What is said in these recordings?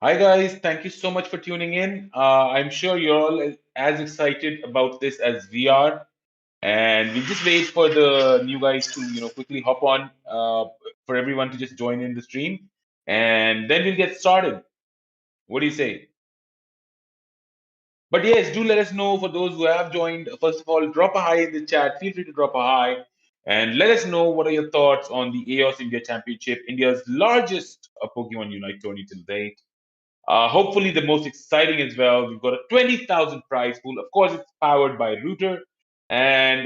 Hi guys, thank you so much for tuning in. I'm sure you're all as excited about this as we are, and we'll just wait for the new guys to quickly hop on, for everyone to just join in the stream, and then we'll get started. What do you say? But yes, do let us know for those who have joined. First of all, drop a hi in the chat. Feel free to drop a hi and let us know what are your thoughts on the Aeos India Championship, India's largest Pokemon Unite Tourney till date. Hopefully, the most exciting as well. We've got a 20,000 prize pool. Of course, it's powered by Router, and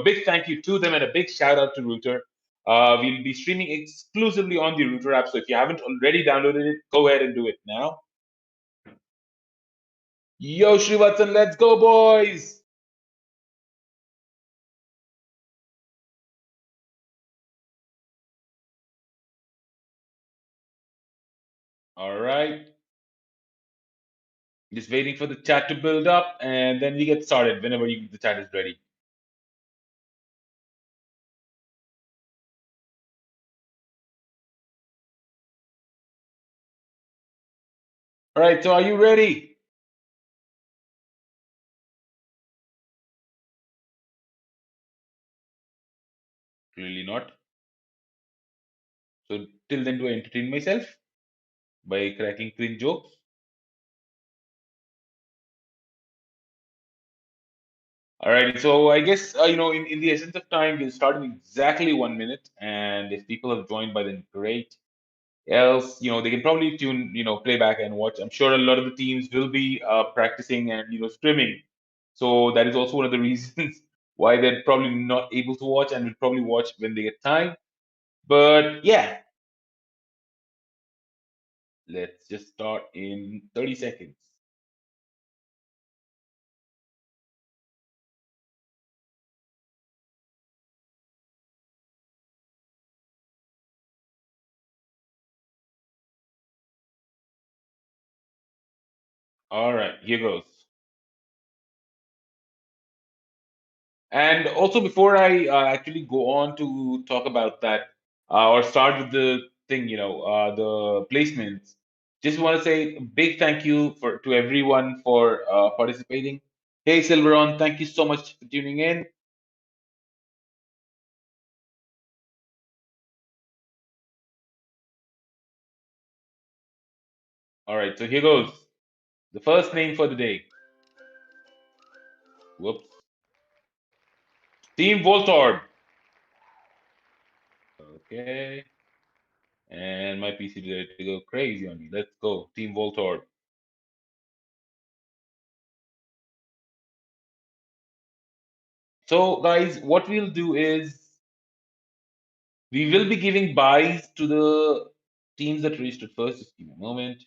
big thank you to them and a big shout out to Router. We'll be streaming exclusively on the Router app, so if you haven't already downloaded it, go ahead and do it now. Yo, Srivatsan, let's go, boys! All right, just waiting for the chat to build up, and then we get started whenever the chat is ready. All right, so are you ready? Clearly not. So till then, do I entertain myself by cracking cringe jokes? All right, so I guess in the essence of time, we'll start in exactly 1 minute, and if people have joined by then, great. Else, they can probably tune, play back and watch. I'm sure a lot of the teams will be practicing and streaming, so that is also one of the reasons why they're probably not able to watch and will probably watch when they get time. But yeah, let's just start in 30 seconds. All right, here goes. And also, before I actually go on to talk about that, or start with the thing, the placements, just want to say a big thank you to everyone for participating. Hey, Silveron, thank you so much for tuning in. All right, so here goes. The first name for the day. Whoops. Team Voltorb. Okay. And my PC decided to go crazy on me. Let's go. Team Voltorb. So, guys, what we'll do is we will be giving buys to the teams that registered first. Just give me a moment.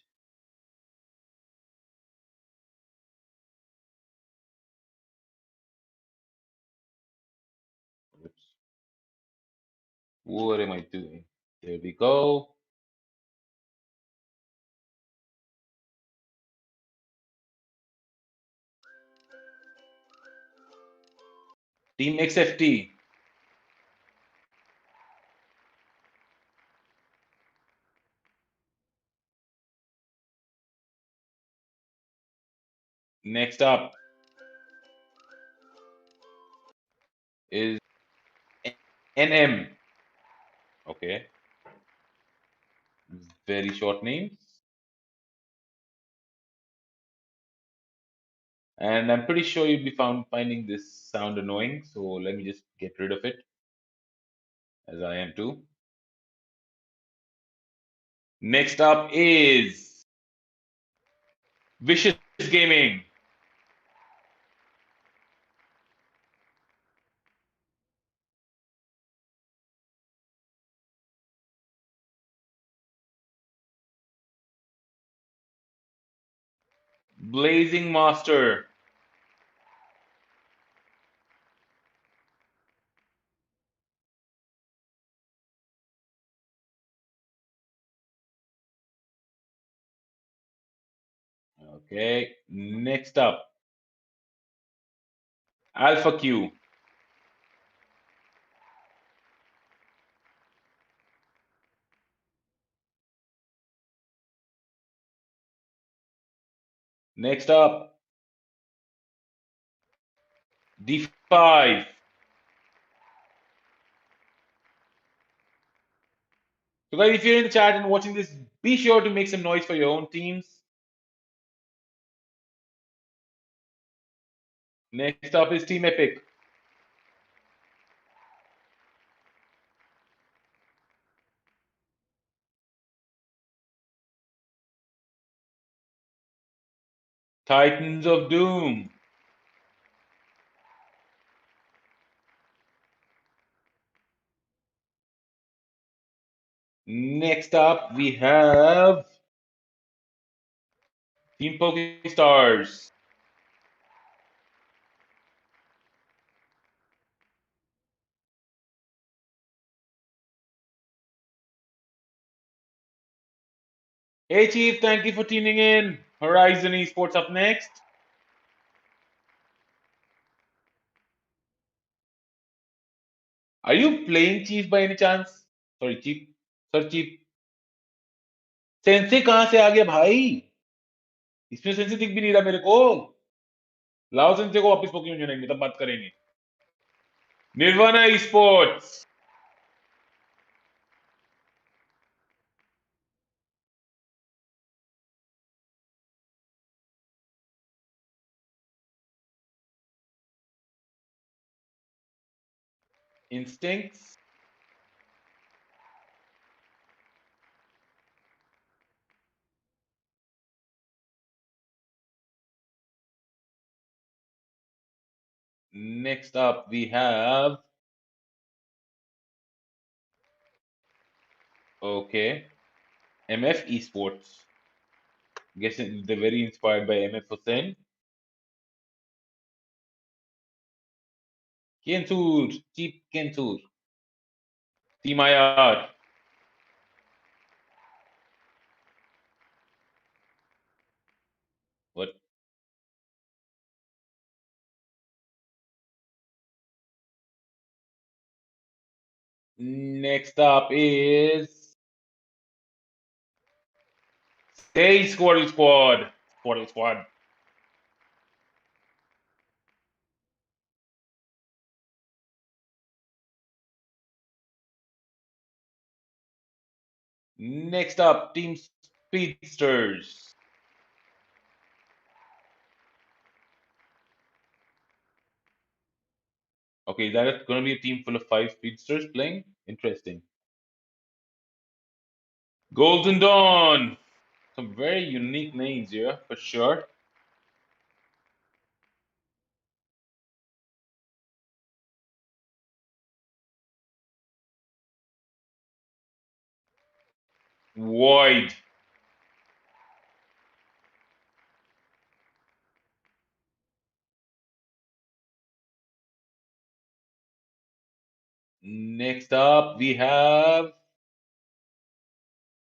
Oops. What am I doing? There we go. Team XFT. Next up is NM. Okay. Very short names. And I'm pretty sure you'll be finding this sound annoying. So let me just get rid of it, as I am too. Next up is Vicious Gaming. Blazing Master. Okay. Next up, Alpha Q. Next up, D5. So guys, if you're in the chat and watching this, be sure to make some noise for your own teams. Next up is Team Epic. Titans of Doom. Next up, we have Team Stars. Hey Chief, thank you for tuning in. Horizon Esports up next. Are you playing Chief by any chance? Sorry, Chief. Sir Chief. Sensei कहां से आ गया भाई? इसमें sense दिख भी नहीं रहा मेरे को. लाओ सेंसे को वापस पोकेमोन यूनाइट में, तब बात करेंगे. Nirvana Esports. Instincts. Next up, we have. Okay. MF Esports. Guessing they're very inspired by MF Hussain. Kensur. Cheap Kensur. Team IR. What? Next up is. Hey, Squirtle Squad. Squirtle Squad. Next up, Team Speedsters. Okay, that is going to be a team full of 5 speedsters playing. Interesting. Golden Dawn. Some very unique names here, for sure. Void. Next up, we have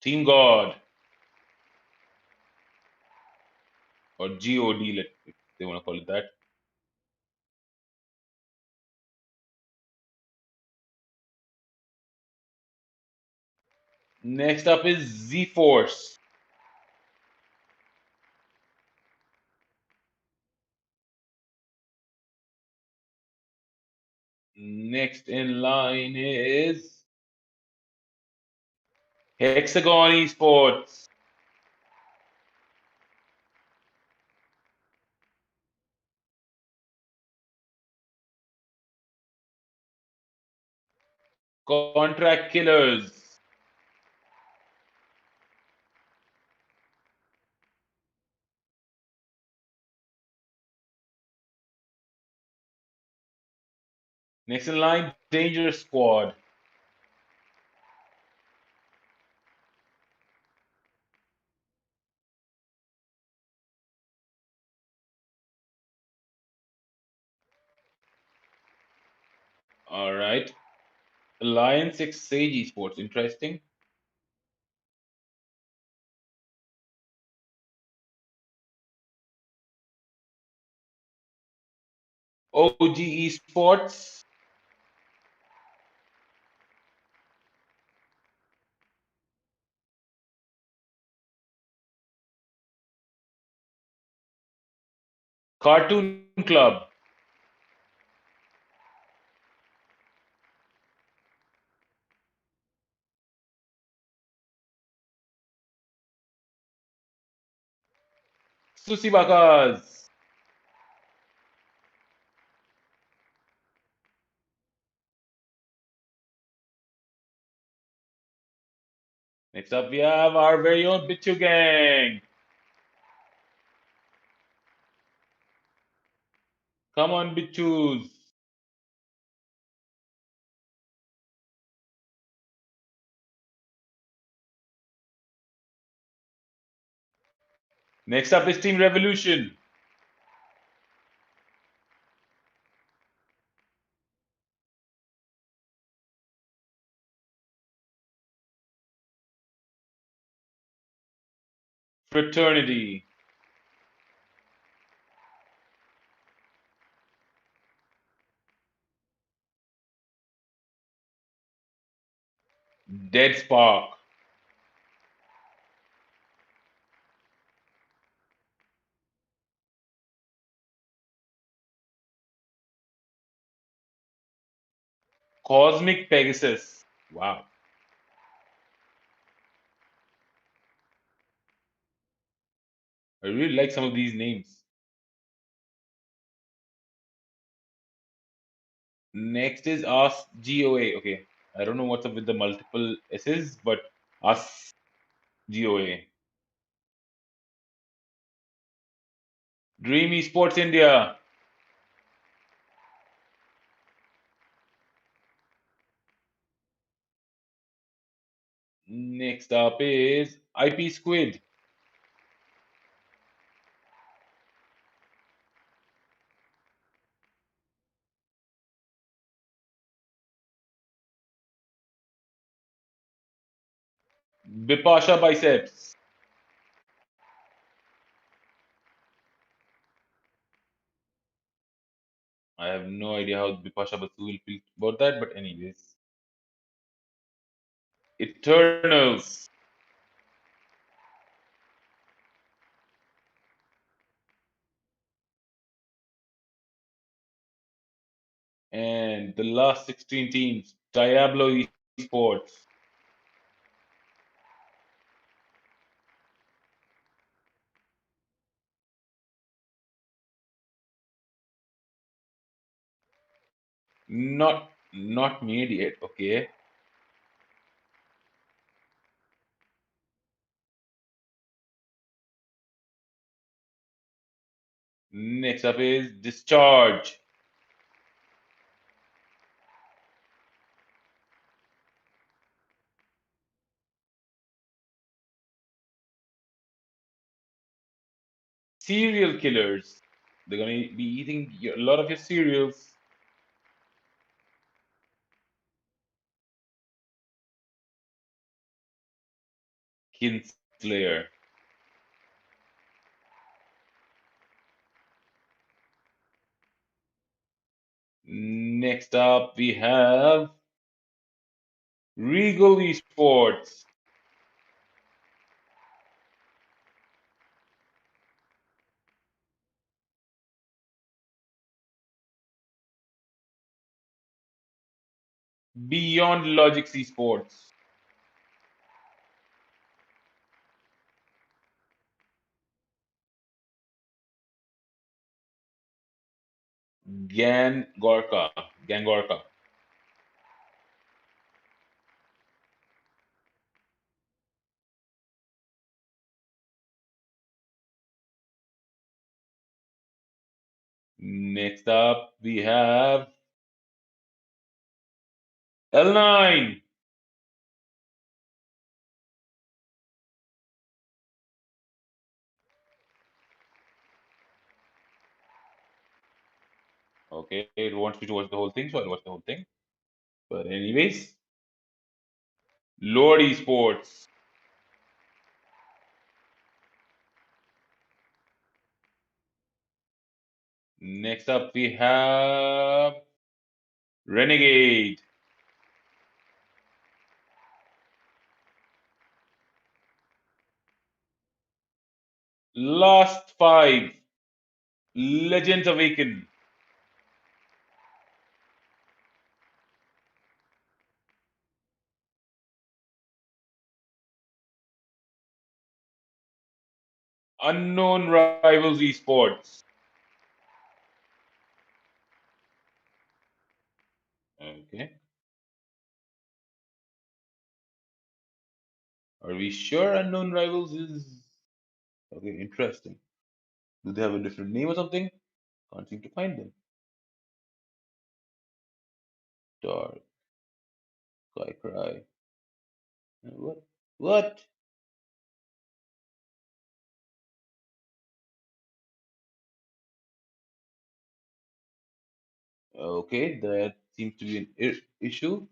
Team God. Or God, if they want to call it that. Next up is Z Force. Next in line is Hexagon Esports. Contract Killers. Next in line, Danger Squad. All right. Alliance 6 Sage Esports. Interesting. OG Esports. Cartoon Club. Susibakas. Next up, we have our very own Bichu Gang. Come on, Bichus. Next up is Team Revolution. Fraternity. Dead Spark. Cosmic Pegasus. Wow. I really like some of these names. Next is Ask GOA. Okay. I don't know what's up with the multiple S's, but Ask GOA. Dream Esports India. Next up is IP Squid. Bipasha Biceps. I have no idea how Bipasha Basu will feel about that, but anyways. Eternals. And the last 16 teams, Diablo Esports. Not made yet, okay. Next up is Discharge. Serial killers. They're gonna be eating a lot of your cereals. Kinslayer. Next up we have Regal Esports. Beyond Logic Esports. Gan Gorka. Gan Gorka. Next up we have L9. Okay, it wants me to watch the whole thing, so I'll watch the whole thing. But anyways, Lord Esports. Next up we have Renegade. Last five. Legends Awaken. Unknown Rivals Esports. Okay. Are we sure Unknown Rivals is okay? Interesting. Do they have a different name or something? Can't seem to find them. Dark Sky Cry. What? What? Okay, that seems to be an issue.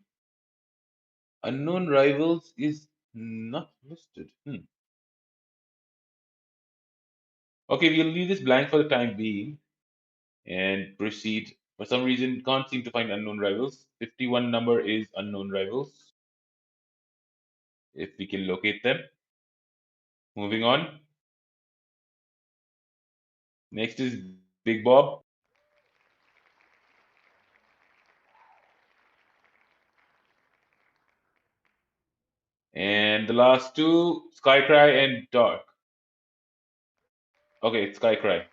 Unknown Rivals is not listed. Okay, we'll leave this blank for the time being and proceed. For some reason, can't seem to find Unknown Rivals. 51 number is Unknown Rivals. If we can locate them. Moving on. Next is Big Bob. And the last two, Skycry and Dark. Okay, it's Skycry.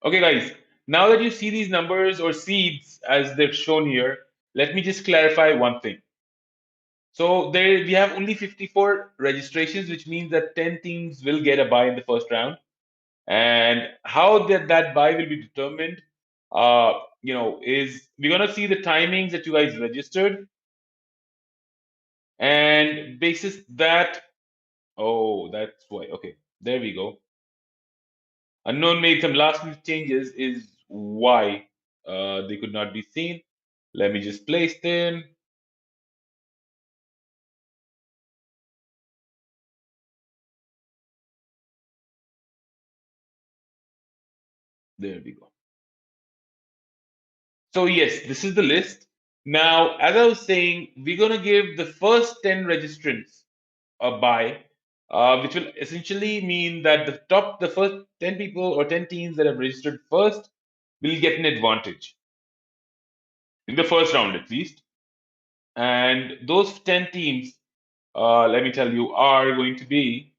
Okay, guys. Now that you see these numbers or seeds as they're shown here, let me just clarify one thing. So there we have only 54 registrations, which means that 10 teams will get a bye in the first round. And how that bye will be determined, is we're gonna see the timings that you guys registered, and basis that. Oh, that's why. Okay, there we go. Unknown made some last minute changes. Is why they could not be seen. Let me just place them. There we go. So yes, this is the list. Now, as I was saying, we're gonna give the first 10 registrants a buy, which will essentially mean that the first 10 people or 10 teams that have registered first will get an advantage in the first round at least. And those 10 teams, let me tell you, are going to be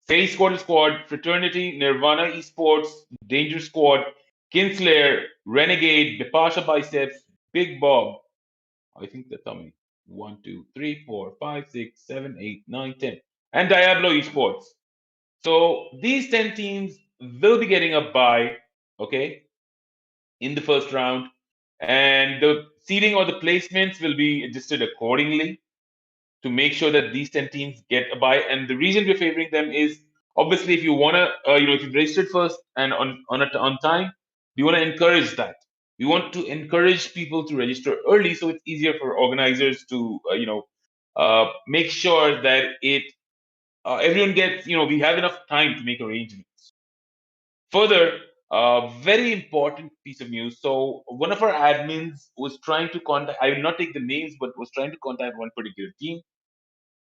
Face Squad, Fraternity, Nirvana Esports, Danger Squad, Kinslayer, Renegade, Bipasha Biceps, Big Bob. I think that's how many. 1, 2, 3, 4, 5, 6, 7, 8, 9, 10. And Diablo Esports. So these 10 teams will be getting a bye, okay, in the first round. And the seeding or the placements will be adjusted accordingly to make sure that these 10 teams get a bye. And the reason we're favoring them is obviously if you want to, if you've registered first and on time, we want to encourage that. We want to encourage people to register early so it's easier for organizers to, make sure that everyone gets, we have enough time to make arrangements. Further, very important piece of news. So one of our admins was trying to contact. I will not take the names, but was trying to contact one particular team.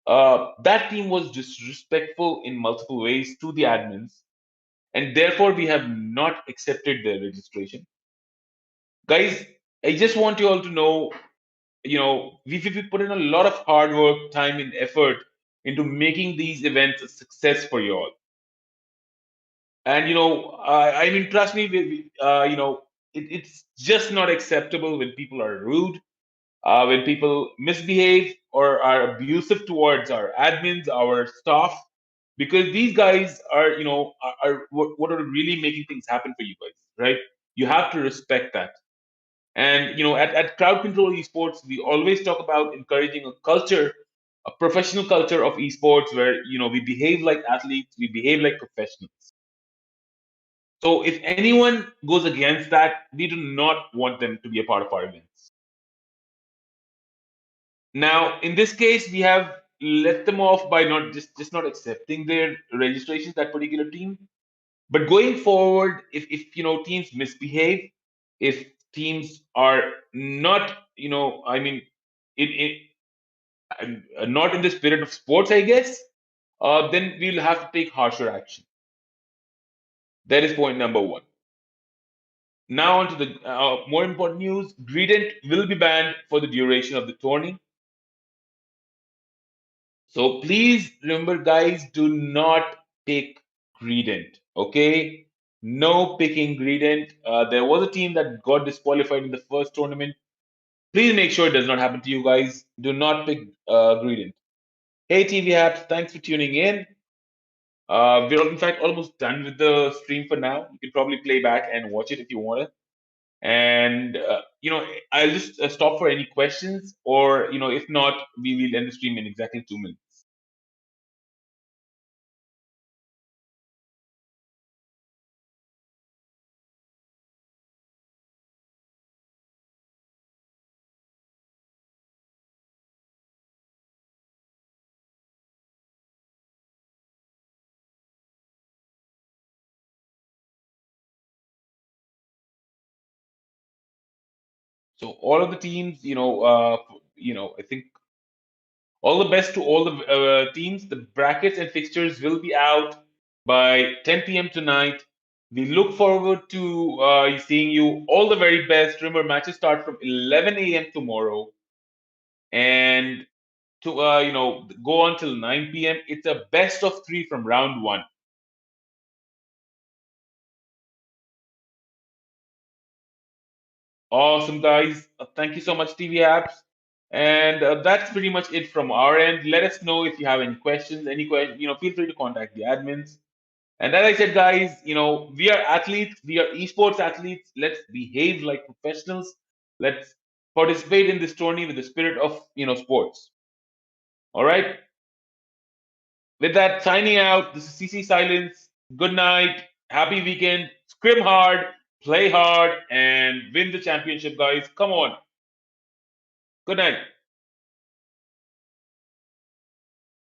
That team was disrespectful in multiple ways to the admins, and therefore we have not accepted their registration. Guys, I just want you all to know, we put in a lot of hard work, time, and effort into making these events a success for you all. And I mean, trust me, it's just not acceptable when people are rude, when people misbehave or are abusive towards our admins, our staff, because these guys are, what are really making things happen for you guys, right? You have to respect that. And at Crowd Control Esports, we always talk about encouraging a culture, a professional culture of esports where we behave like athletes, we behave like professionals. So if anyone goes against that, we do not want them to be a part of our events. Now, in this case, we have let them off by not just not accepting their registrations, that particular team. But going forward, if teams misbehave, if teams are not, I mean, not in the spirit of sports, I guess, then we'll have to take harsher action. That is point number one. Now, on to the more important news. Greedent will be banned for the duration of the tourney. So please remember, guys, do not pick Greedent. Okay? No picking Greedent. There was a team that got disqualified in the first tournament. Please make sure it does not happen to you guys. Do not pick Greedent. Hey, TV Apps, thanks for tuning in. We're in fact almost done with the stream for now. You can probably play back and watch it if you want to. And I'll just stop for any questions, or if not, we will end the stream in exactly 2 minutes. So all of the teams, I think all the best to all the teams. The brackets and fixtures will be out by 10 p.m. tonight. We look forward to seeing you. All the very best. Remember, matches start from 11 a.m. tomorrow, and to go until 9 p.m. It's a best of three from round one. Awesome, guys. Thank you so much, TV Apps. And that's pretty much it from our end. Let us know if you have any questions. Any question, feel free to contact the admins. And as I said, guys, we are athletes. We are esports athletes. Let's behave like professionals. Let's participate in this tourney with the spirit of sports. All right. With that, signing out. This is CC Silence. Good night. Happy weekend. Scrim hard, play hard, and win the championship, guys. Come on. Good night.